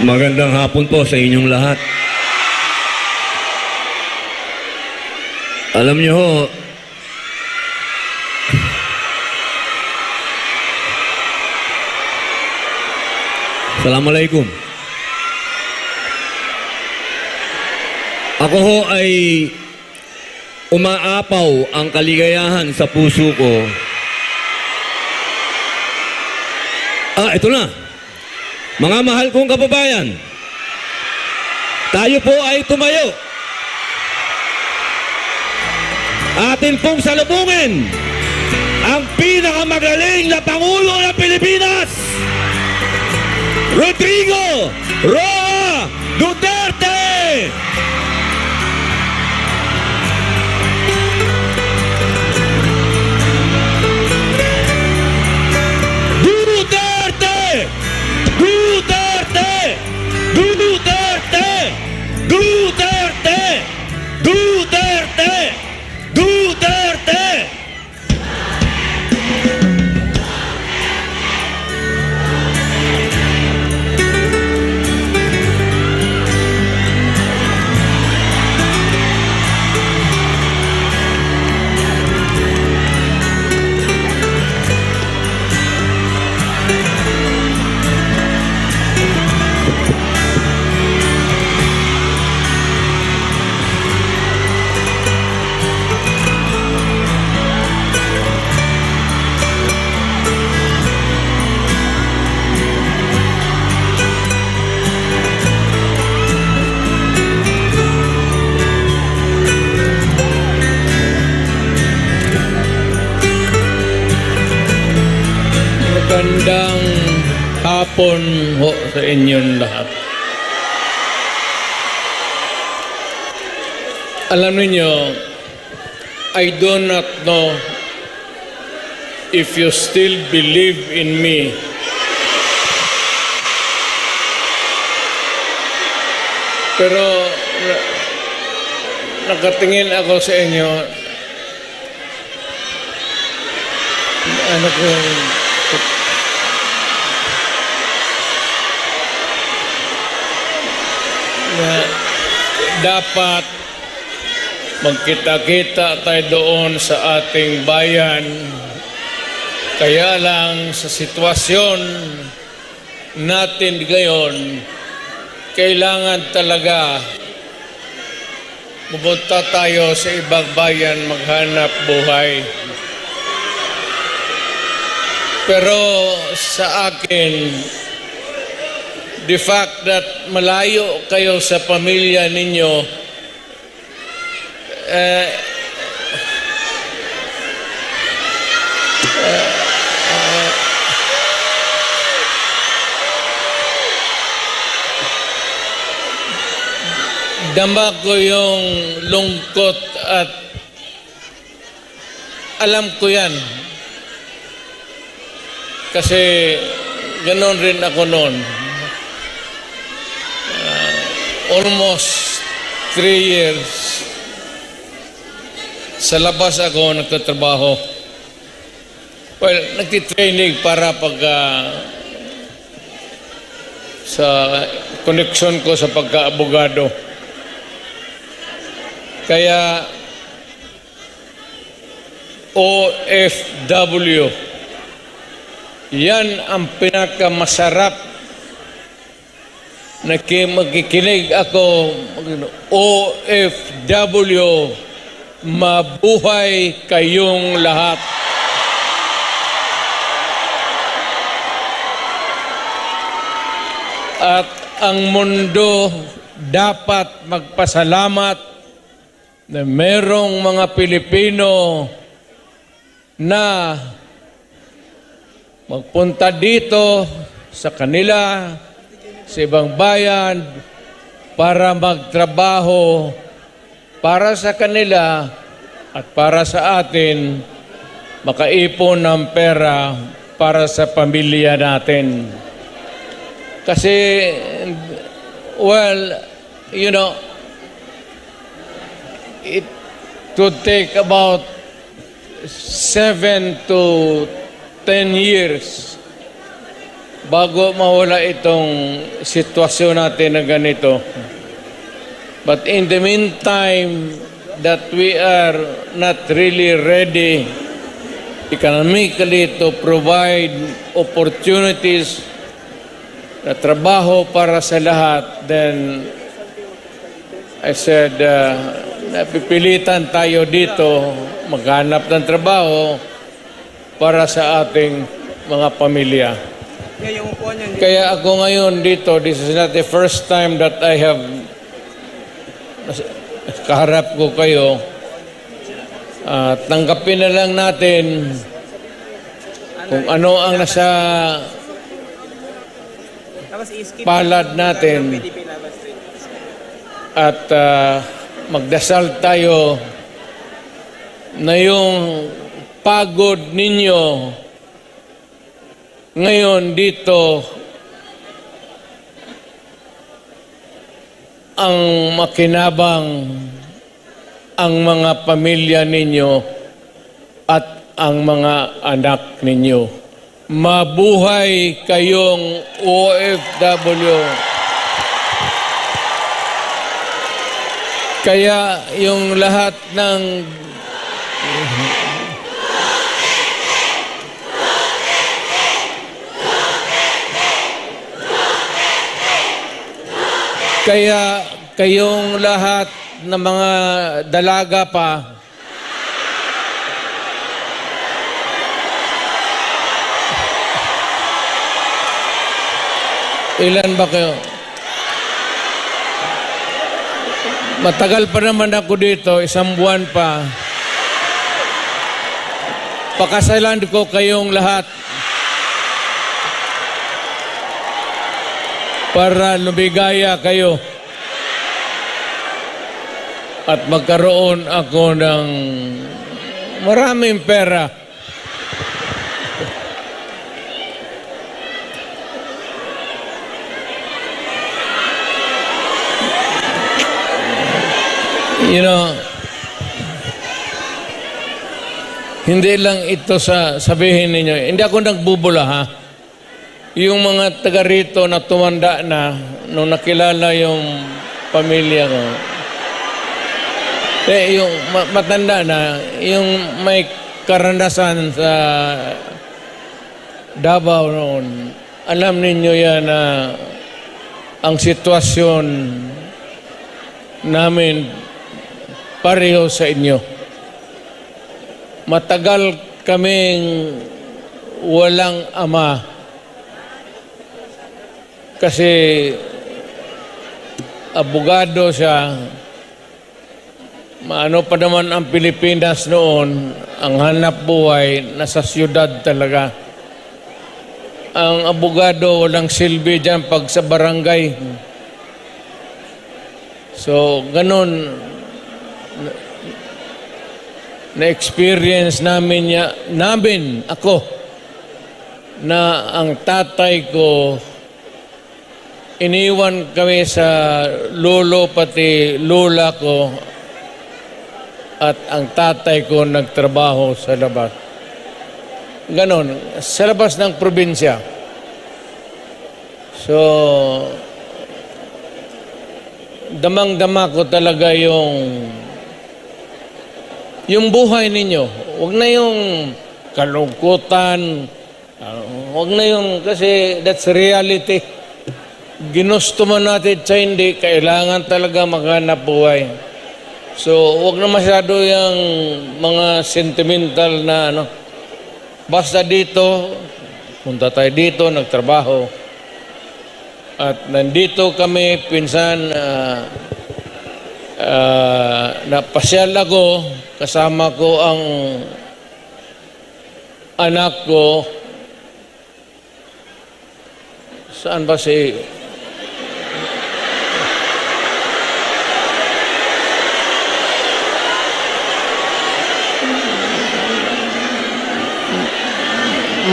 Magandang hapon po sa inyong lahat. Alam niyo ho, Assalamualaikum. Ako ho ay umaapaw ang kaligayahan sa puso ko. Ito na. Mga mahal kong kababayan, tayo po ay tumayo. Atin pong salubungin ang pinakamagaling na Pangulo ng Pilipinas, Rodrigo Roa Duterte! Duterte! Duterte! Duterte! Duterte! Duterte! Duterte! Magandang hapon ho sa inyong lahat. Alam niyo, I do not know if you still believe in me. Pero nakatingin ako sa inyo. Ano ko dapat magkita-kita tayo doon sa ating bayan. Kaya lang sa sitwasyon natin ngayon, kailangan talaga pumunta tayo sa ibang bayan maghanap buhay. Pero sa akin, the fact that malayo kayo sa pamilya ninyo, dama ko yung lungkot at alam ko yan. Kasi ganoon rin ako noon. Almost 3 years sa labas ako nagtatrabaho. Well, nagtitraining para pag sa connection ko sa pagka-abogado. Kaya OFW, yan ang pinakamasarap na magkikinig ako. OFW, mabuhay kayong lahat. At ang mundo dapat magpasalamat na merong mga Pilipino na magpunta dito sa kanila, sa ibang bayan, para magtrabaho para sa kanila at para sa atin, makaipon ng pera para sa pamilya natin. Kasi, well, you know, it would take about 7 to 10 years bago mawala itong sitwasyon natin na ganito. But in the meantime, that we are not really ready economically to provide opportunities na trabaho para sa lahat, then I said, napipilitan tayo dito maghanap ng trabaho para sa ating mga pamilya. Kaya ako ngayon dito, this is not the first time that I have kaharap ko kayo. Tanggapin na lang natin kung ano ang nasa palad natin at magdasal tayo na yung pagod ninyo ngayon dito ang makinabang ang mga pamilya ninyo at ang mga anak ninyo. Mabuhay kayong OFW. Kaya yung lahat ng kaya kayong lahat ng mga dalaga pa, ilan ba kayo? Matagal pa naman ako dito, 1 buwan pa. Pakasalan ko kayong lahat para lumigaya kayo at magkaroon ako ng maraming pera. You know, hindi lang ito sa sabihin ninyo. Hindi ako nagbubula, ha? Yung mga taga rito na tumanda na nung nakilala yung pamilya ko. Yung matanda na, yung may karanasan sa Davao noon, alam ninyo yan na ang sitwasyon namin pareho sa inyo. Matagal kaming walang ama kasi abogado siya. Maano pa naman ang Pilipinas noon, ang hanap buhay nasa siyudad talaga. Ang abogado walang silbi dyan pag sa barangay. So, ganun na-experience namin, ako, na ang tatay ko, iniwan kami sa lolo pati lola ko at ang tatay ko nagtrabaho sa labas. Ganon, sa labas ng probinsya. So, damang-dama ko talaga yung buhay ninyo. Huwag na yung kalungkutan. Huwag na yung, kasi that's reality. Ginusto man natin sa hindi, kailangan talaga maghanap buhay. So, huwag na masyado yung mga sentimental na ano. Basta dito, punta tayo dito, nagtrabaho. At nandito kami, pinsan, napasyal ako, kasama ko ang anak ko. Saan ba si...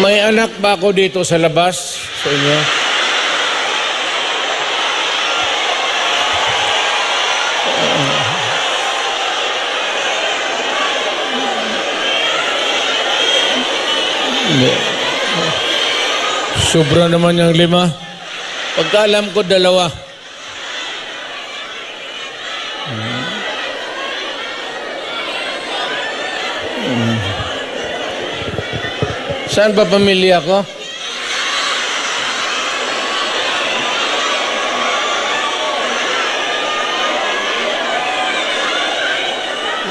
May anak ba ako dito sa labas sa inyo? Sobra naman yung 5. Pagkaalam ko 2. Saan ba pamilya ko?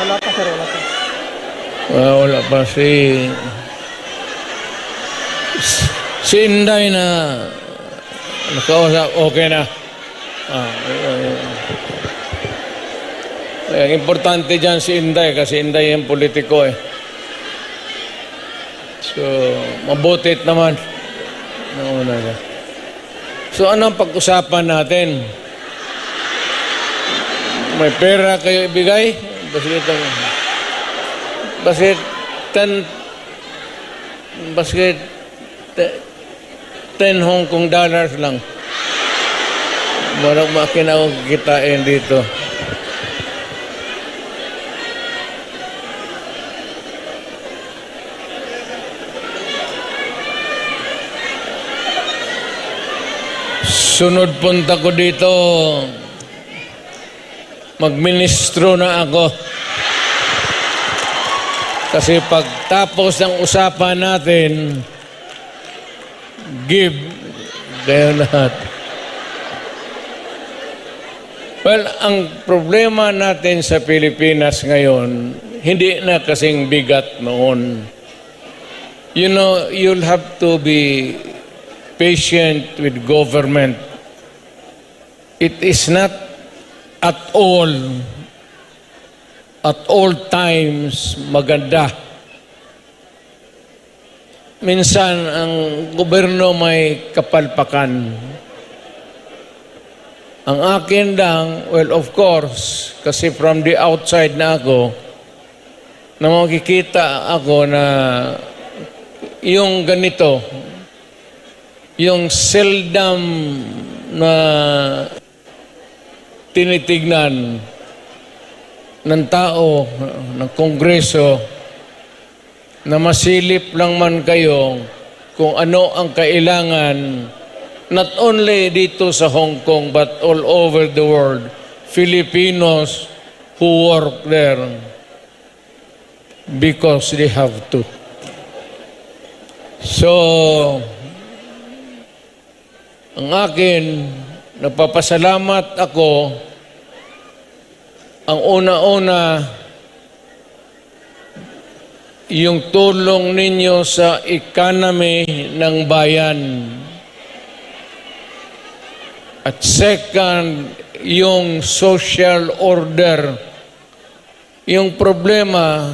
Wala pa, sir. Wala pa. Wala pa si Inday na nakausap, okay na. Ang importante dyan si Inday kasi Inday yung politiko eh. So, mabutit naman. Nauna na. So, anong pag-usapan natin? May pera kayo ibigay? Basket 10 Hong Kong dollars lang. Marang makina ko kitain dito. Sunod punta ko dito, magministro na ako. Kasi pagtapos ng usapan natin, give kayo lahat. Well, ang problema natin sa Pilipinas ngayon, hindi na kasing bigat noon. You know, you'll have to be patient with government. It is not at all times maganda. Minsan ang gobyerno may kapalpakan. Ang akin lang, well of course, kasi from the outside na ako, na makikita ako na yung ganito, yung seldom na tinitignan ng tao, ng Kongreso, na masilip lang man kayo kung ano ang kailangan, not only dito sa Hong Kong, but all over the world, Filipinos who work there because they have to. So, ang akin, nagpapasalamat ako. Ang una-una, yung tulong ninyo sa economy ng bayan. At second, yung social order. Yung problema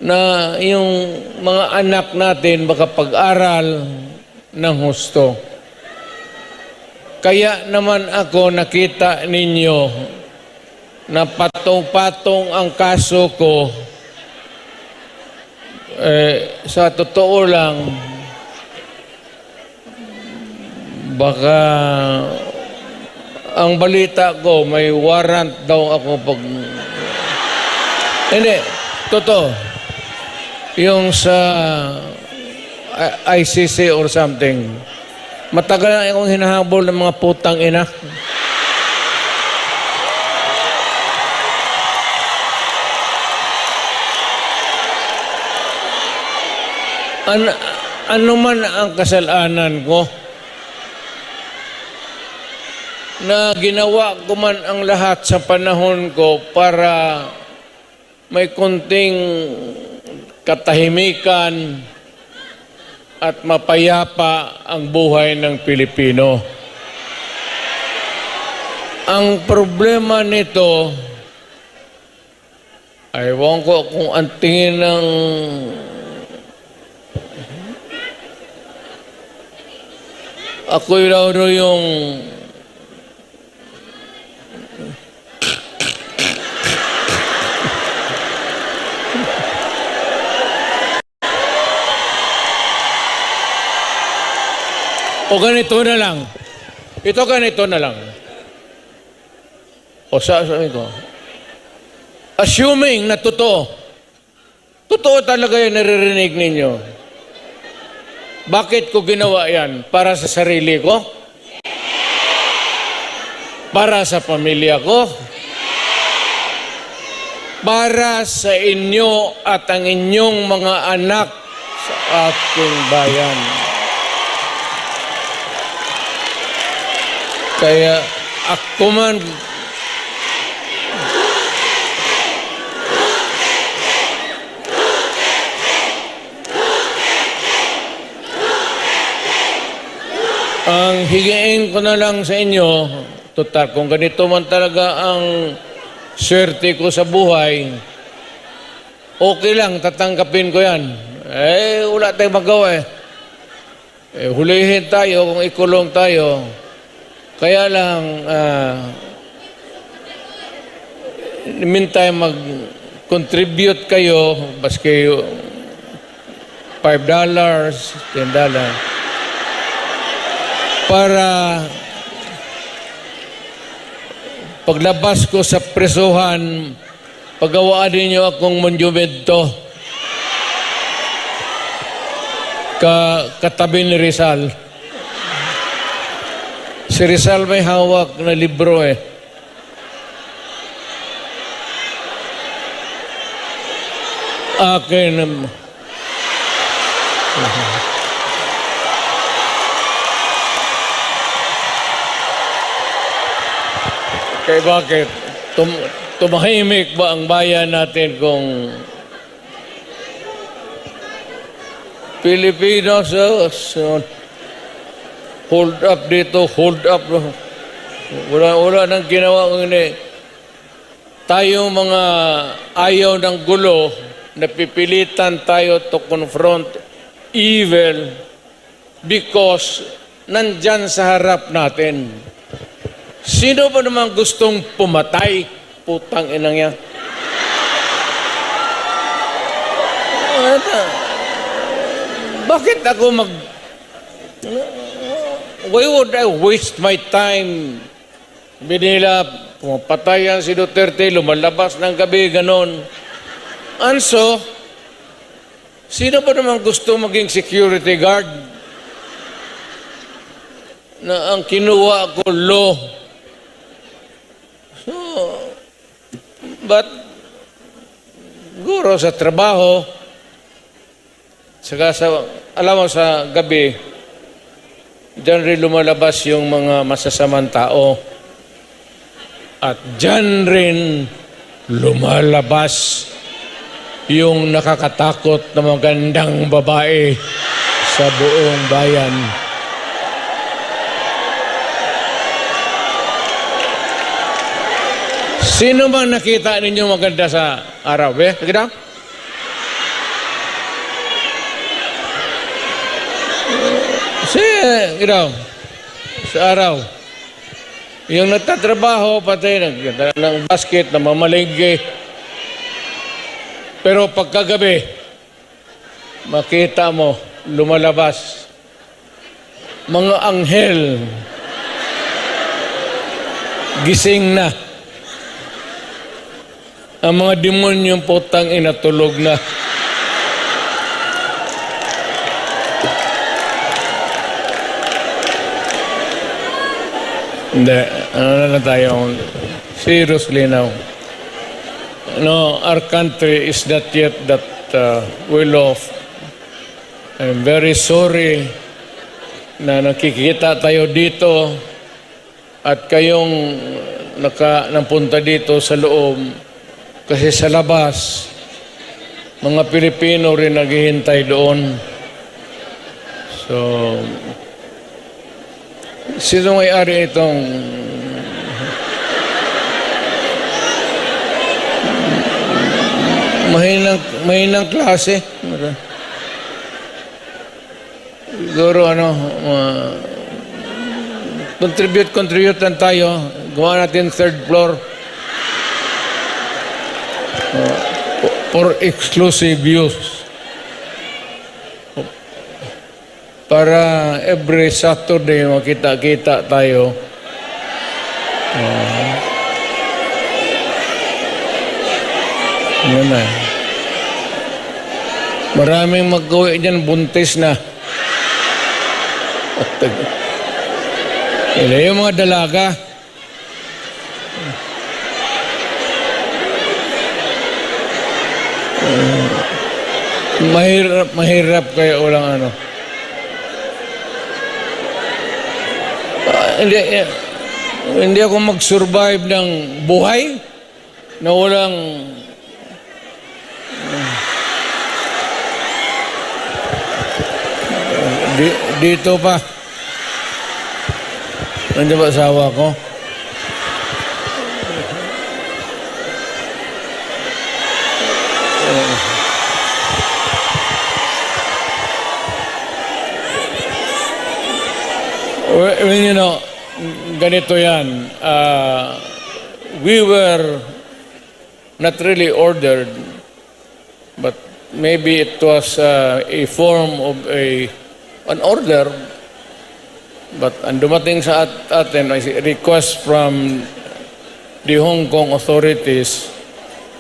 na yung mga anak natin makapag-aral ng husto. Kaya naman ako nakita ninyo na patong-patong ang kaso ko. Sa totoo lang, baka ang balita ko may warrant daw ako pag... Hindi, totoo. Yung sa ICC or something. Matagal na akong hinahabol ng mga putang ina. Ano man ang kasalanan ko, na ginawa ko man ang lahat sa panahon ko para may konting katahimikan at mapayapa ang buhay ng Pilipino. Ang problema nito, ewan ko kung ang tingin ng ako'y raw yung o ganito na lang. Ito ganito na lang. O sabi ko, assuming na totoo talaga yung naririnig ninyo. Bakit ko ginawa yan? Para sa sarili ko? Para sa pamilya ko? Para sa inyo at ang inyong mga anak sa aking bayan. Kaya ako man ang higiin ko na lang sa inyo, total, kung ganito man talaga ang swerte ko sa buhay, okay lang, tatanggapin ko yan. Wala tayong magawa hulihin tayo kung ikulong tayo. Kaya lang, meantime, mag-contribute kayo, baski $5, $10, para paglabas ko sa presuhan, pagawaan ninyo akong monumento katabi ni Rizal. Si Rizal may hawak na libro Akin. Kaya bakit? Tumahimik ba ang bayan natin kung Pilipinas hold up dito, hold up. Wala nang ginawa kung hindi. Tayo mga ayaw ng gulo, napipilitan tayo to confront evil because nandyan sa harap natin. Sino ba naman gustong pumatay? Putang inang yan. Bakit ako why would I waste my time? Binila, pumapatayan si Duterte, lumalabas ng gabi, ganon. Anso, sino ba naman gusto maging security guard? Na ang kinuha ko law. So, but, guro sa trabaho, saka alam mo sa gabi, diyan rin lumalabas yung mga masasamang tao. At diyan rin lumalabas yung nakakatakot na magandang babae sa buong bayan. Sino bang nakita ninyo maganda sa araw? Nakita? Sa araw. Yung nagtatrabaho, pati ng basket, na mamalinggi. Pero pagkagabi, makita mo, lumalabas. Mga anghel, gising na. Ang mga demonyong putang inatulog na. Hindi. Ano na tayo? Seriously now. No, our country is not yet that well off. I'm very sorry na nakikita tayo dito at kayong napunta dito sa loob kasi sa labas, mga Pilipino rin naghihintay doon. So, sino may-ari itong mahinang klase? Siguro contribute lang tayo. Gawa natin third floor for exclusive use. Para every Saturday makita-kita tayo. Yan na. Maraming mag-uwi dyan, buntis na. Yung mga dalaga. Mahirap kaya walang ano. Hindi ako mag-survive ng buhay na walang dito pa. Nandiyan ba asawa ko? Well, you know, ganito yan. We were not really ordered, but maybe it was a form of an order. But ang dumating sa atin ay request from the Hong Kong authorities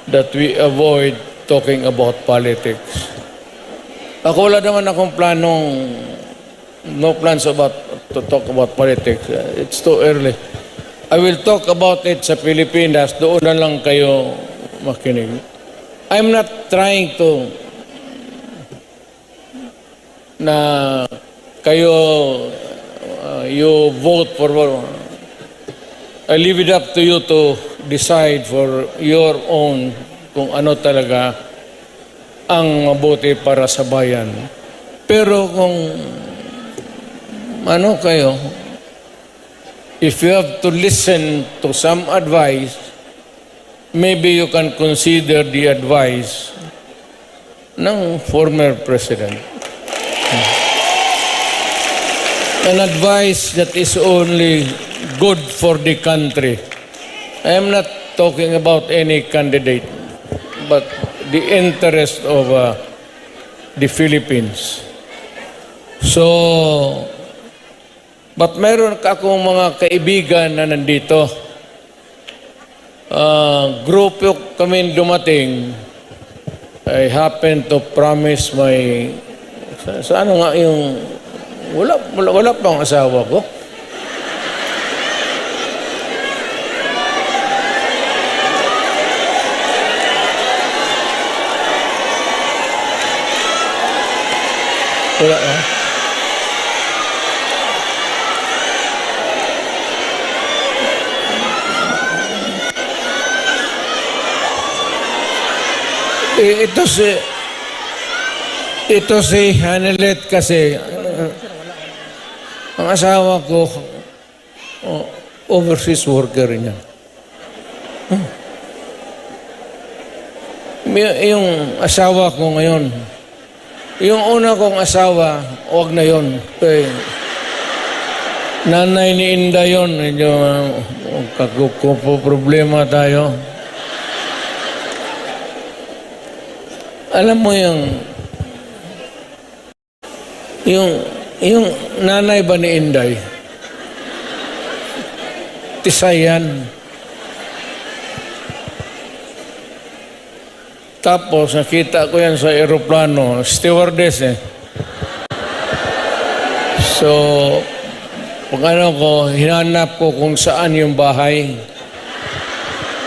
that we avoid talking about politics. Ako wala naman akong no plans to talk about politics. It's too early. I will talk about it sa Pilipinas. Doon na lang kayo makinig. I'm not trying to na kayo you vote for I leave it up to you to decide for your own kung ano talaga ang mabuti para sa bayan. Pero kung ano kayo, if you have to listen to some advice, maybe you can consider the advice ng former president. An advice that is only good for the country. I am not talking about any candidate, but the interest of the Philippines. So, but meron akong mga kaibigan na nandito. Grupo kami dumating. I happen to promise my... Sa ano nga yung... Wala pang asawa ko. Wala ah. Ito si Hanelet kasi ang asawa ko overseas worker niya. Yung asawa ko ngayon, yung una kong asawa, wag na yun. Nanay ni Inda yun, medyo problema tayo. Alam mo yung nanay ba ni Inday? Tisayan. Tapos nakita ko yan sa aeroplano, stewardess eh. So, pag ano ko, hinanap ko kung saan yung bahay.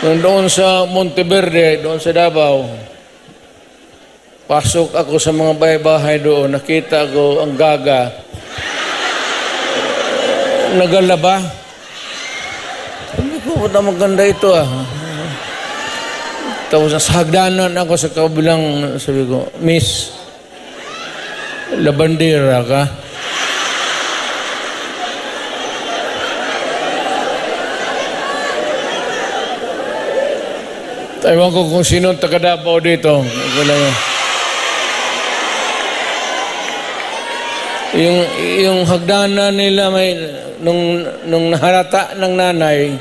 Doon sa Monteverde, doon sa Davao, pasok ako sa mga bahay-bahay doon, nakita ko ang gaga. Nagalaba. Sabi ko, ba't maganda ito ah. Tapos sa hagdanan ako sa kabilang, sabi ko, Miss, labandera ka? Ewan ko kung sino taga-Davao dito. Yung hagdanan nila may nung naharata ng nanay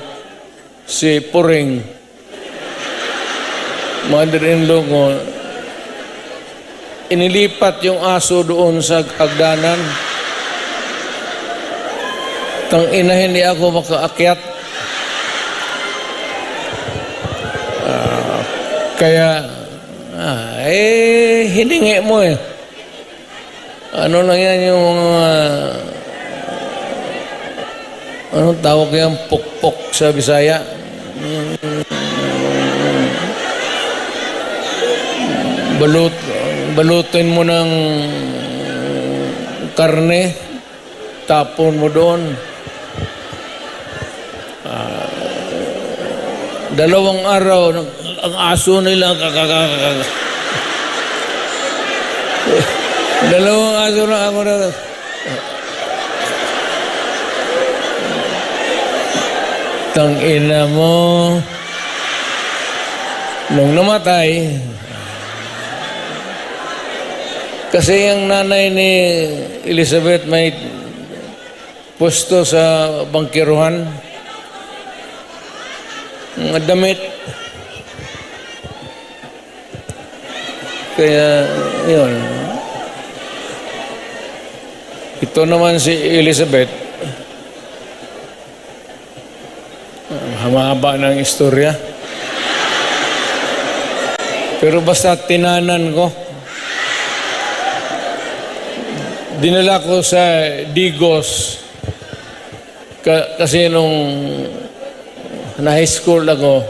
si Puring, mother-in-law ko, inilipat yung aso doon sa hagdanan. Tang ina, hindi ako makaakyat. Kaya hiningi mo eh. Ano lang yan yung mga Anong tawag yan? Pukpok sa Bisaya. Balutin mo ng karne, tapon mo doon. Dalawang araw, ang aso nila, dalawang aso na ako na. Tangina mo. Nung namatay, kasi ang nanay ni Elizabeth may puesto sa bangkiruhan, mga damit. Kaya, yun. Ito naman si Elizabeth, mahaba ng istorya. Pero basta tinanan ko. Dinala ko sa Digos. Kasi nung na high school ako,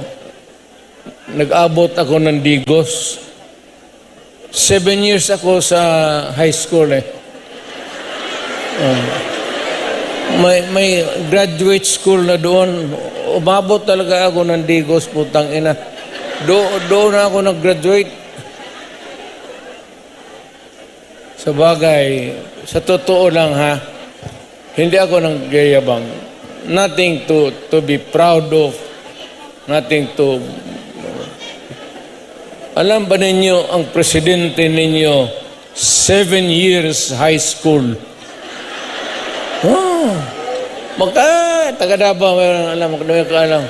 nag-abot ako ng Digos. 7 years ako sa high school eh. May graduate school na doon. Umabot talaga ako ng Digos, putang ina. Doon na ako nag-graduate. Sa bagay, sa totoo lang ha, hindi ako nanggayabang. Nothing to be proud of. Nothing to... Alam ba ninyo, ang presidente ninyo, 7 years high school. Oh, taga-Davao, alam, alam.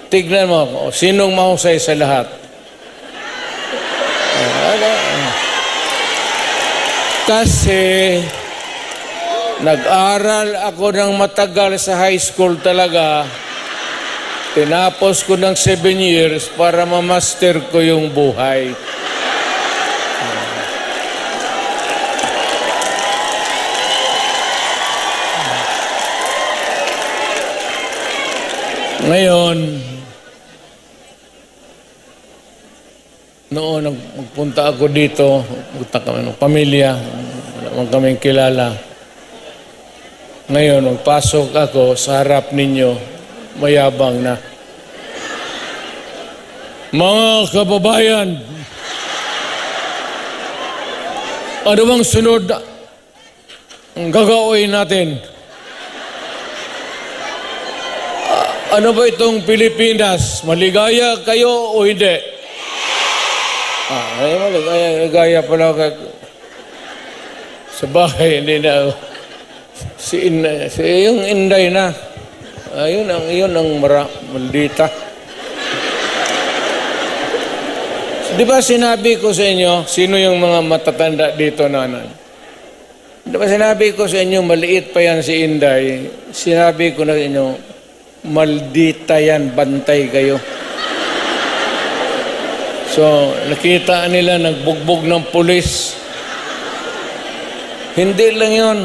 Tignan mo ako, sinong mahusay sa lahat? Kasi nag-aral ako ng matagal sa high school talaga. Tinapos ko ng 7 years para ma-master ko yung buhay. Ngayon, noon magpunta ako dito, magpunta kami ng pamilya, wala man kaming kilala. Ngayon, magpasok ako sa harap ninyo, mayabang na. Mga kababayan, ano bang sunod ang gagawin natin? Ano ba itong Pilipinas? Maligaya kayo o hindi? Maligaya pala ka. Sa bahay, hindi na. Yung Inday na. Yun ang maldita. Di ba sinabi ko sa inyo, sino yung mga matatanda dito nanan? Di ba sinabi ko sa inyo, maliit pa yan si Inday? Sinabi ko na sa inyo, maldita yan, bantay kayo. So, nakita nila nagbugbog ng pulis. Hindi lang yun.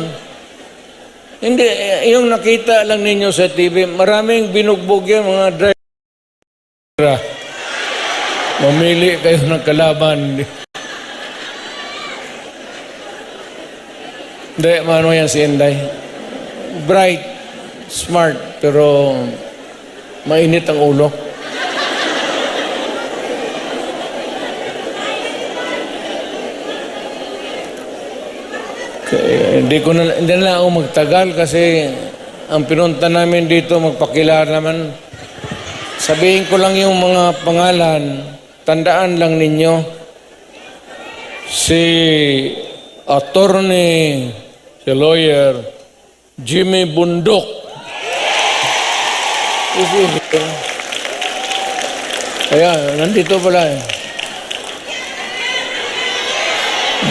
Hindi, yung nakita lang ninyo sa TV, maraming binugbog yan, mga driver. Mamili kayo ng kalaban. Hindi, mano yan si Inday. Bright, smart, pero mainit ang ulo. Hindi na ako magtagal kasi ang pinunta namin dito magpakilala naman. Sabihin ko lang yung mga pangalan, tandaan lang ninyo. Si attorney, si lawyer, Jimmy Bundok. Kaya, nandito pala eh.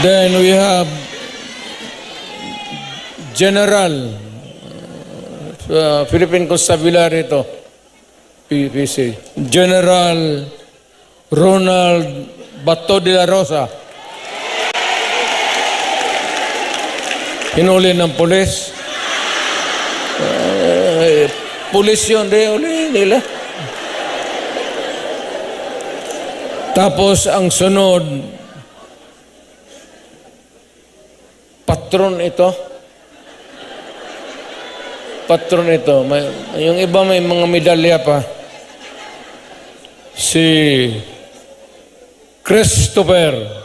Then we have General Philippine Constabulary ito, PPC. General Ronald Bato de la Rosa. Hinuli ng pulis. pulis yun, di uli nila. Tapos ang sunod, patron ito. Patron ito. Yung iba may mga medalya pa. Si Christopher.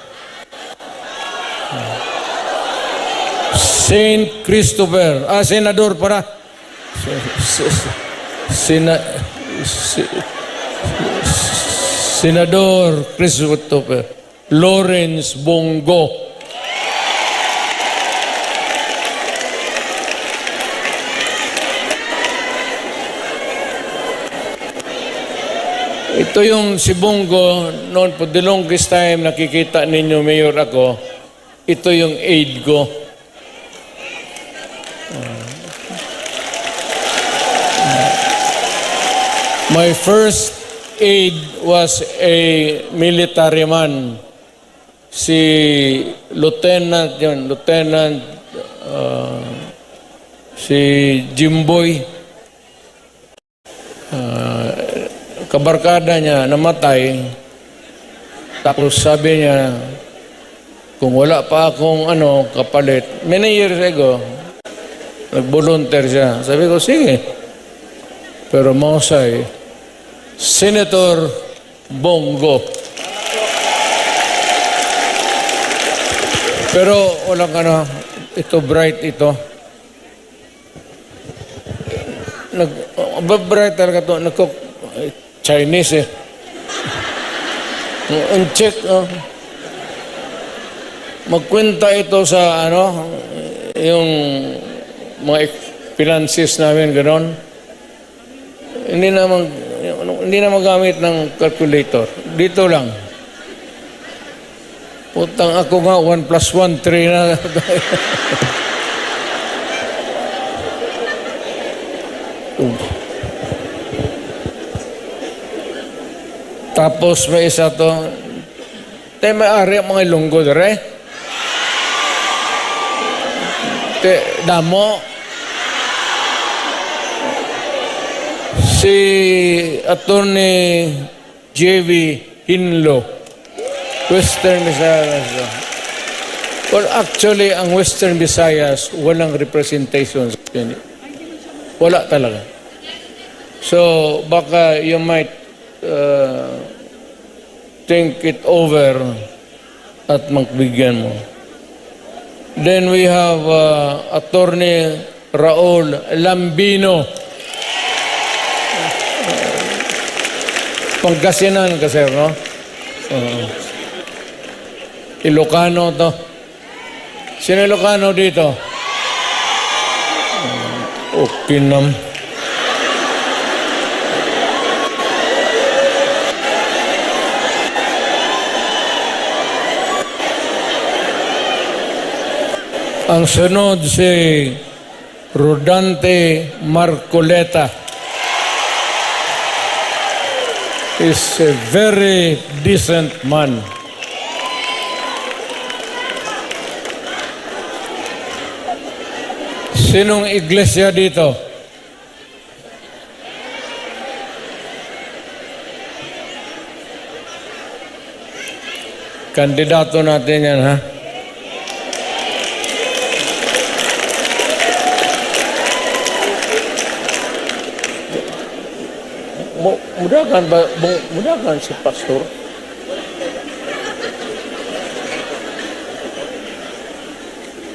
Saint Christopher. Senador para. Senador Christopher Lawrence Bongo. Ito yung si Bongo, noon po, the longest time nakikita ninyo, Mayor, ako, ito yung aide ko. My first aide was a military man. Si Lieutenant, si Jimboy. Kabarkada niya namatay, tapos sabi niya, kung wala pa akong kapalit, many years ago, nag-volunteer siya. Sabi ko, sige. Pero mahusay, Senator Bongo. Pero walang ito bright ito. Bright talaga ito. Chinese ang check, magkwenta ito sa yung mga finances namin, gano'n. Hindi na magamit ng calculator. Dito lang. Putang ako nga, 1 plus 1, 3 na. Tapos may isa to, tayo may-ari ang mga Ilonggo, dere? Damo. Si Attorney J.V. Hinlo, Western Visayas. Well, actually, ang Western Visayas, walang representation. Wala talaga. So, baka you might think it over at magbigyan mo. Then we have Attorney Raul Lambino. Pangasinan kasi, no? Ilocano to. Sino Ilocano dito? Okay nam. Ang sunod si Rodante Marcoleta. Is a very decent man. Sinong iglesia dito? Kandidato natin yan, ha? Mudahan si pastor.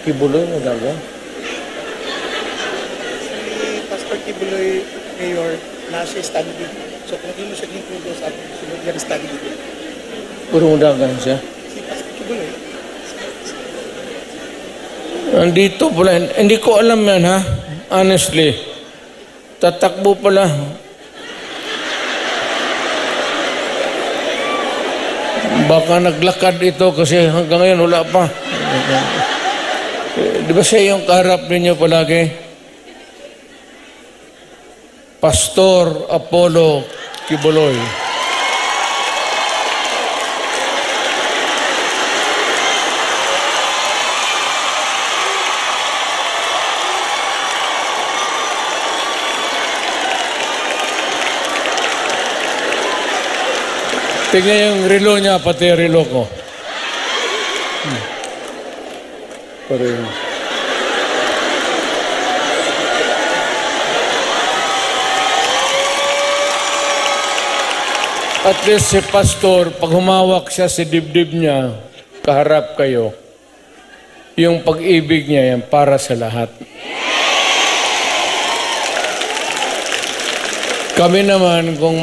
Kibuloy mo dagan. Si Pastor Kibuloy, Mayor, nasa study dito. So kung hindi mo siya include sa ating sunod yan study dito. Puro mudahan siya. Si Pastor Kibuloy. Nandito pala. Hindi ko alam yan, ha? Honestly. Tatakbo pala. Baka naglakad ito kasi hanggang ngayon wala pa. Di ba siya yung kaharap ninyo palagi? Pastor Apollo Kibuloy. Tingnan yung relo niya, pati yung relo ko. Pareho. At least si pastor, pag humawak siya sa dibdib niya, kaharap kayo, yung pag-ibig niya yan para sa lahat. Kami naman, kung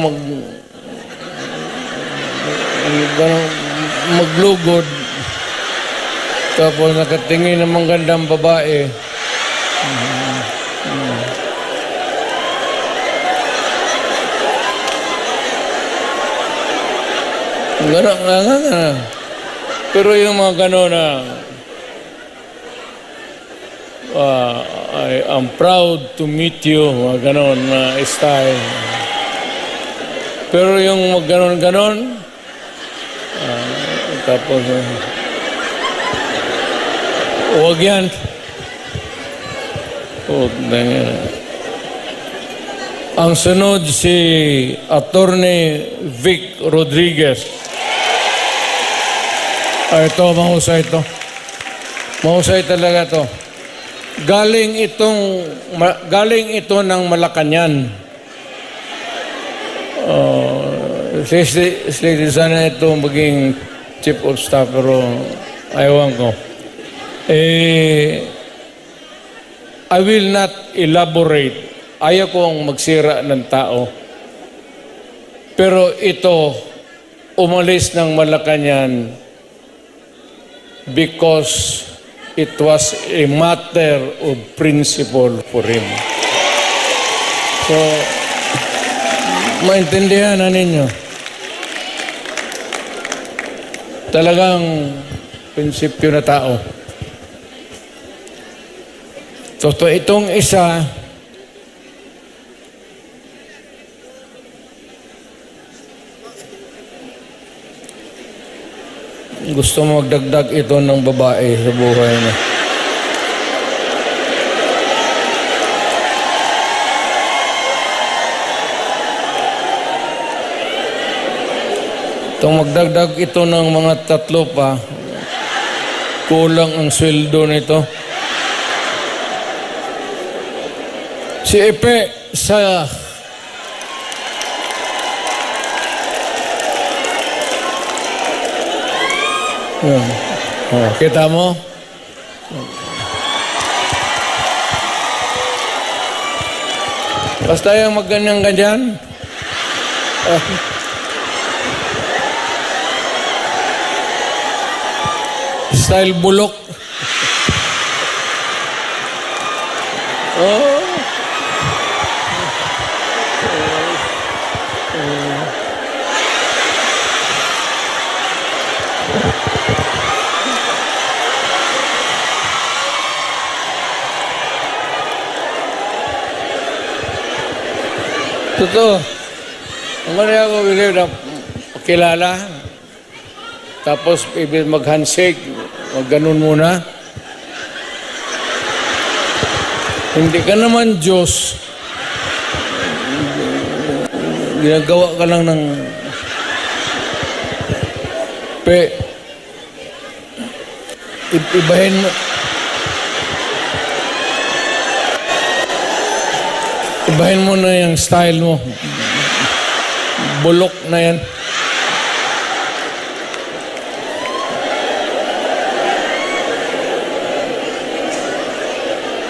maglugod, tapos nakatingin ng magandang babae, gano'n. Pero yung mga gano'n na I'm proud to meet you, mga gano'n na style. Pero yung mga gano'n, tapos huwag yan. Huwag na yan. Ang sunod si Attorney Vic Rodriguez. Ito, mahusay ito. Mahusay talaga ito. Galing ito ng Malacañang. Sana ito maging chief of staff, pero ayawan ko. I will not elaborate. Ayaw kong magsira ng tao. Pero ito, umalis ng Malacañang because it was a matter of principle for him. So, maintindihan na ninyo. Talagang prinsipyo na tao. So, itong isa, gusto magdagdag ito ng babae sa buhay niya. Itong magdagdag ito ng mga 3 pa, kulang ang sweldo nito. Si Epe sa kita mo? Basta yung magganyan-ganyan. Style bulok. Totoo. Ang kanya ako believe na kilala. Tapos mag-handshake. Mag-ganun muna. Hindi ka naman Diyos. Ginagawa ka lang ng ibahin mo. Ibahin mo na yung style mo. Bulok na yan.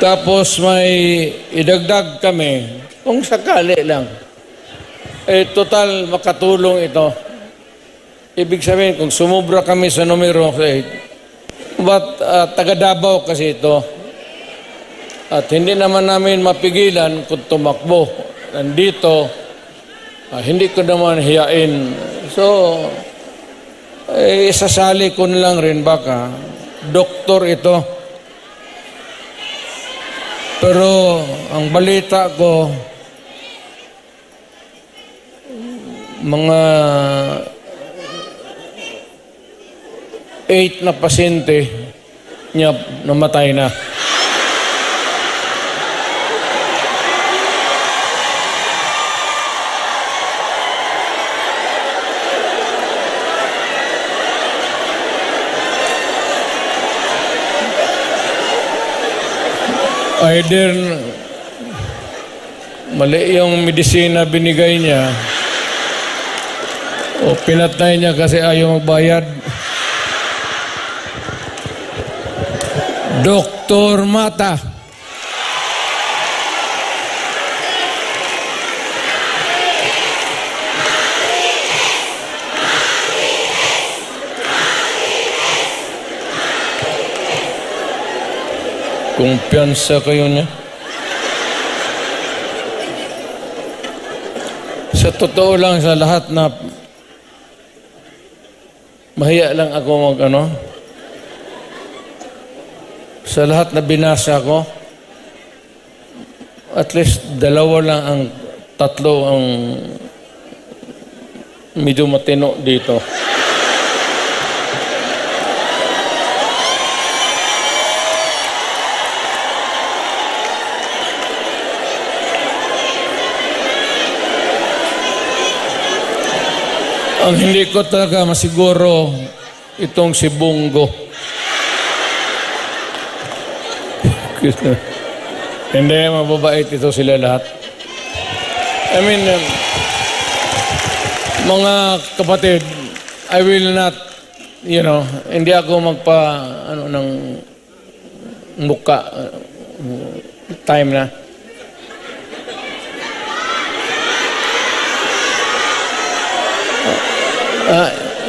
Tapos may idagdag kami, kung sakali lang. Total makatulong ito. Ibig sabihin, kung sumubra kami sa numero 8, taga Davao kasi ito. At hindi naman namin mapigilan kung tumakbo. Nandito, hindi ko naman hiyain. So, isasali ko na lang rin baka. Doktor ito. Pero ang balita ko, mga 8 na pasyente niya namatay na. either mali yung medisina binigay niya o pinatay niya kasi ayaw magbayad. Dr. Mata. Kumpiyansa kayo niya. Sa totoo lang sa lahat na mahiya lang ako sa lahat na binasa ko, at least tatlo ang medyo matino dito. Ang hindi ko talaga masiguro itong si Bungo. Hindi, mababait ito sila lahat. I mean, mga kapatid, I will not, hindi ako ng muka, time na.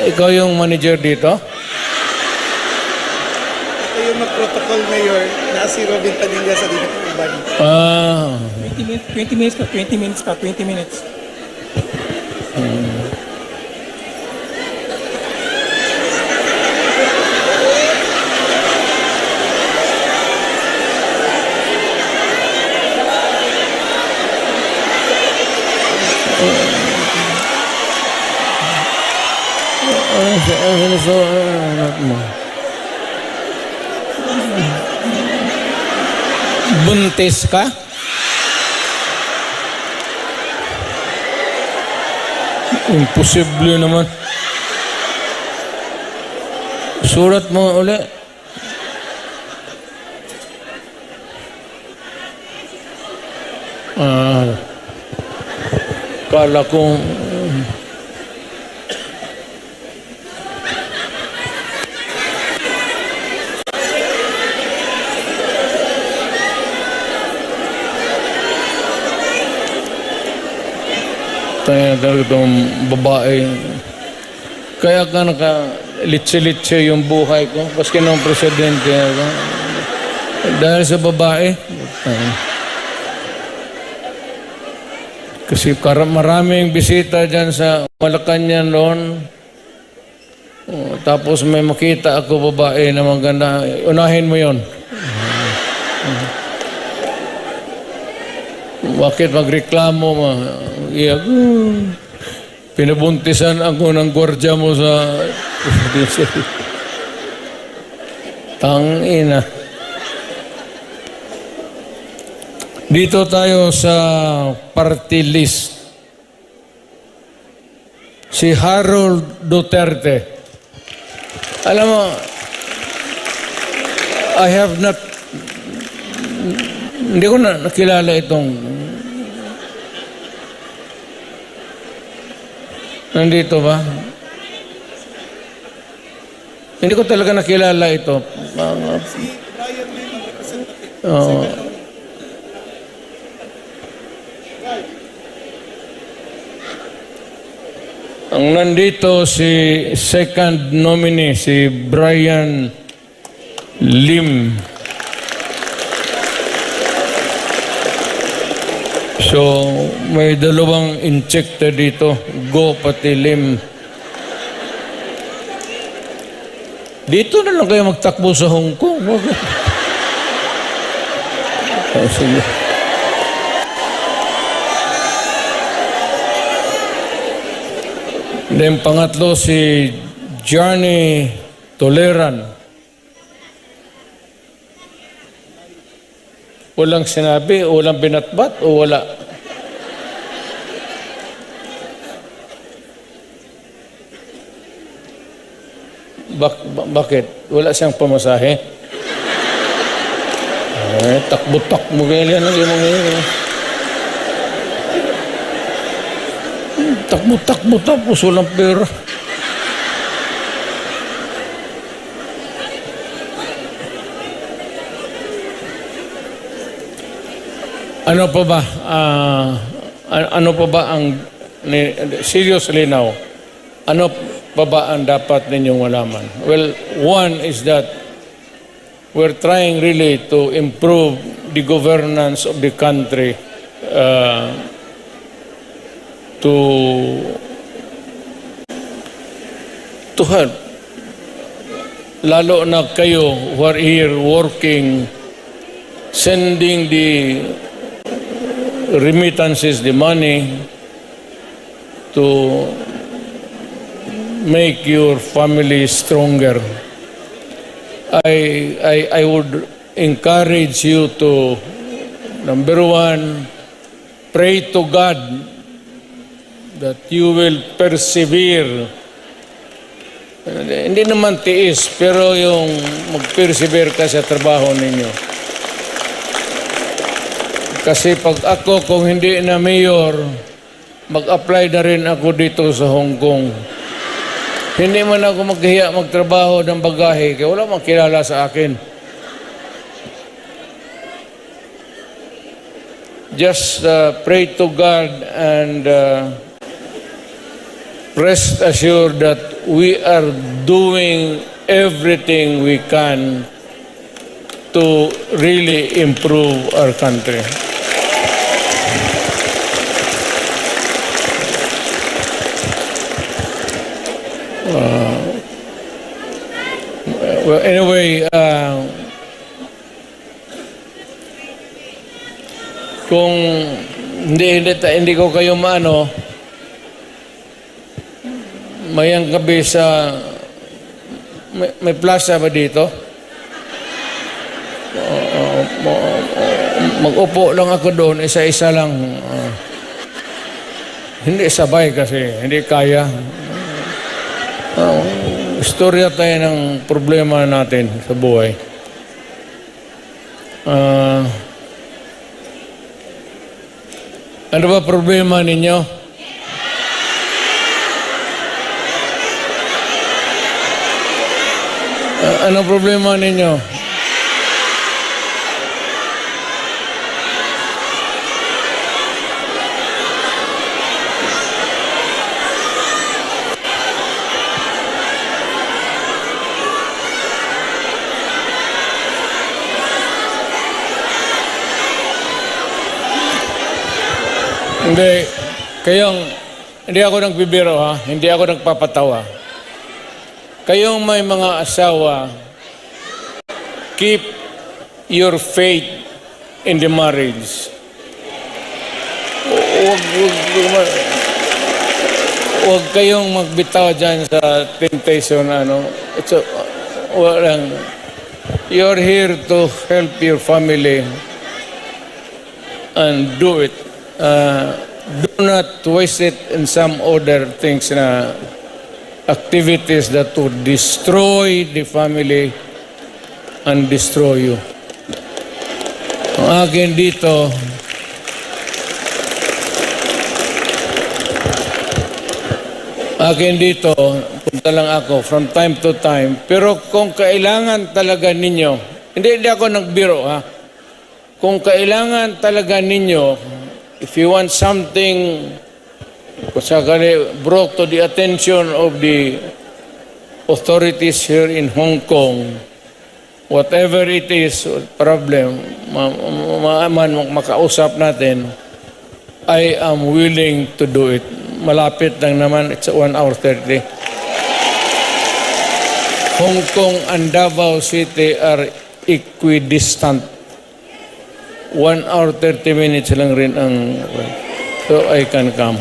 Ikaw yung manager dito? Ito yung mag-protocol, Mayor, na si Robin Padilla sa dito ng body. 20 minutes pa, 20 minutes pa, 20 minutes. Buntis ka? Imposible naman. Surat mo ulit. Kala ko tayo talaga itong babae. Kaya ka litse-litse yung buhay ko. Paski ng presidente ako. Dahil sa babae. Kasi maraming bisita dyan sa Malacanang noon. Tapos may makita ako babae na maganda. Unahin mo yon. Bakit magreklamo mo? Pinabuntisan ako ng gwardya mo sa... Tangina. Dito tayo sa party list. Si Harold Duterte. Alam mo, I have not... Hindi ko na nakilala itong... Nandito ba? Hindi ko talaga nakilala ito. Ang nandito si second nominee, si Brian Lim. So, may dalawang injector dito. Go pati Lim. Dito na lang kayo magtakbo sa Hong Kong. Sige. Then pangatlo si Johnny Toleran. Walang sinabi, walang binatbat, o wala? Bakit? Wala siyang pamasahe? Takbo-tak mo kaya yan lagi mga yun. Takbo-takbo tapos walang pera. Ano pa ba? Ano pa ba ang seriously now? Ano pa ba ang dapat ninyong malaman? Well, one is that we're trying really to improve the governance of the country to help. Lalo na kayo who are here working, sending the remittances, the money to make your family stronger. I would encourage you to, number one, pray to God that you will persevere. Hindi naman tiis, pero yung mag-persevere ka sa trabaho ninyo. Kasi pag ako, kung hindi na mayor, mag-apply na rin ako dito sa Hong Kong. Hindi man ako maghiya magtrabaho ng bagahe, kaya wala mang kilala sa akin. Just pray to God and rest assured that we are doing everything we can to really improve our country. Well, anyway, kung hindi ko kayo maano, mayang gabi sa may plaza ba dito? Mag-upo lang ako doon, isa-isa lang. Hindi sabay kasi, hindi kaya. Istorya tayo ng problema natin sa buhay. Ano ba problema ninyo? Ano problema ninyo? Hindi ako nagbibiro ha, hindi ako nagpapatawa. Kayong may mga asawa, keep your faith in the marriage. Huwag kayong magbitaw dyan sa temptation. You're here to help your family and do it. Do not waste it in some other things na activities that would destroy the family and destroy you. Ang akin dito, punta lang ako from time to time. Pero kung kailangan talaga ninyo, hindi ako nagbiro ha. Kung kailangan talaga ninyo, if you want something brought to the attention of the authorities here in Hong Kong, whatever it is, problem, makausap natin, I am willing to do it. Malapit lang naman, it's 1 hour 30. Hong Kong and Davao City are equidistant. 1 hour 30 minutes lang rin ang... So I can come.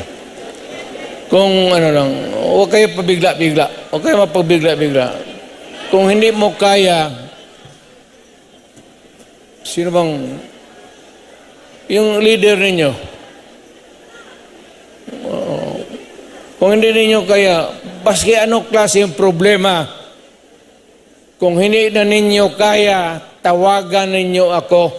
Kung huwag kayo pabigla-bigla. Huwag kayo mapabigla-bigla. Kung hindi mo kaya, sino bang... Yung leader ninyo. Kung hindi ninyo kaya, baski ano klase yung problema, kung hindi na ninyo kaya, tawagan ninyo ako.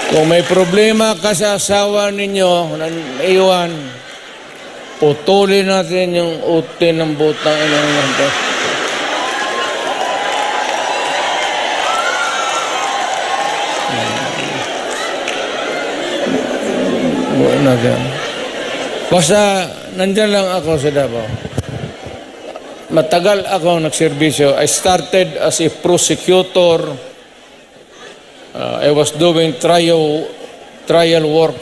Kung may problema ka sa asawa ninyo, iwan, putulin natin yung utin ng butang inang nito. Basta, nandyan lang ako sa Davao. Matagal ako nagserbisyo. I started as a prosecutor. I was doing trial work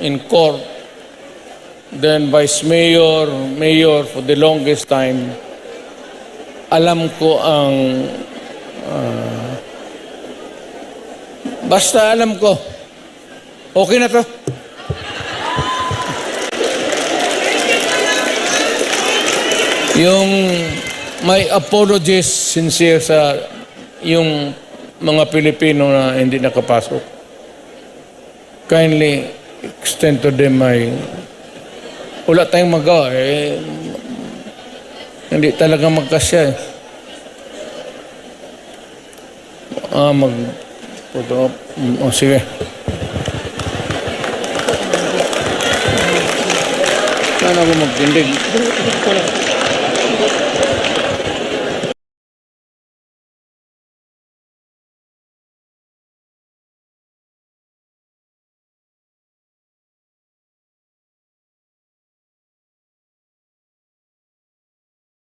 in court. Then vice mayor, mayor for the longest time. Alam ko ang... basta alam ko. Okay na to. Yung may apologies sincere sa yung mga Pilipino na hindi nakapasok. Kindly extend to them my... Wala tayong magawa eh. Hindi talaga magkasya eh. Sige. Saan ako magtindig?